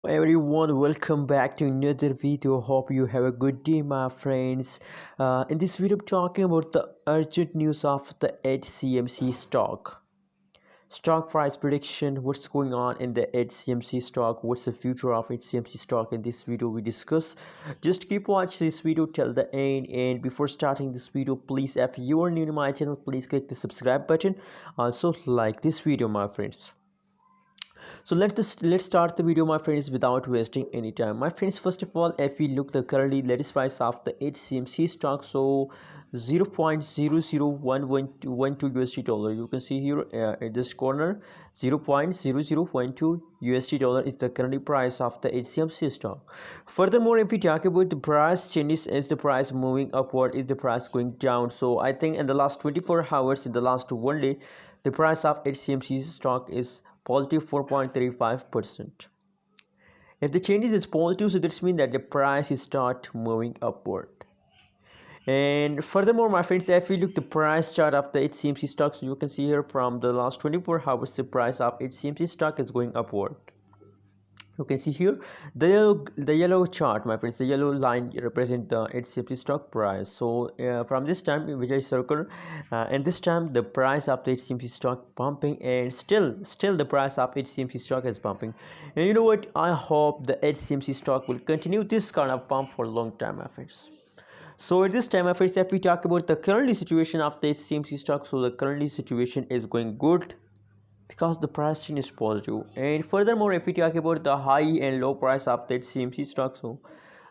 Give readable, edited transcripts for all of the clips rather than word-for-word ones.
Everyone, welcome back to another video. Hope you have a good day, my friends. In this video, I'm talking about the urgent news of the HCMC stock price prediction. What's going on in the HCMC stock? What's the future of HCMC stock? In this video we discuss. Just keep watching this video till the end, and before starting this video, please, if you are new to my channel, please click the subscribe button. Also like this video, my friends. So let's start the video, my friends, without wasting any time. My friends, first of all, if we look the currently latest price of the HCMC stock, so 0.001112 USD dollar, you can see here in this corner, 0.0012 USD dollar is the currently price of the HCMC stock. Furthermore, if we talk about the price changes, is the price moving upward, is the price going down? So I think in the last 24 hours, in the last one day, the price of HCMC stock is positive 4.35%. If the changes is positive, so this means that the price is start moving upward. And furthermore, my friends, if we look the price chart of the HCMC stock, so you can see here from the last 24 hours, the price of HCMC stock is going upward. You can see here the yellow chart, my friends, the yellow line represent the HCMC stock price. So from this time which I circle, and this time the price of the HCMC stock pumping, and still the price of HCMC stock is pumping. And you know what, I hope the HCMC stock will continue this kind of pump for a long time, my friends. So at this time, my friends, if we talk about the currently situation of the HCMC stock, so the currently situation is going good because the pricing is positive. And furthermore, if we talk about the high and low price of the HCMC stock, so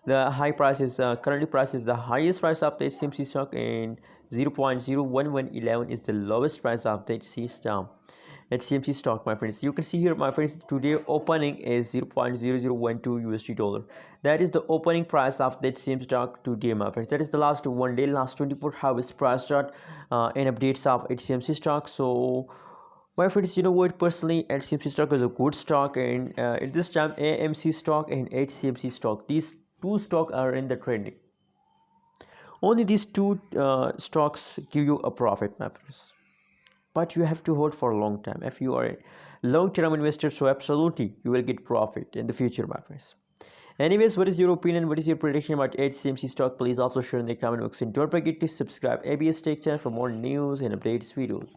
the high price is currently price is the highest price of the HCMC stock, and 0.01111 is the lowest price of the HCMC stock, my friends. You can see here, my friends, today opening is 0.0012 USD dollar. That is the opening price of the HCMC stock today, my friends. That is the last one day, last 24 hours price chart and updates of HCMC stock. So my friends, you know what, personally HCMC stock is a good stock, and at this time AMC stock and HCMC stock, these two stocks are in the trending. Only these two stocks give you a profit, my friends, but you have to hold for a long time. If you are a long-term investor, so absolutely you will get profit in the future, my friends. Anyways, what is your opinion, what is your prediction about HCMC stock? Please also share in the comment box, and don't forget to subscribe ABS Tech channel for more news and updates videos.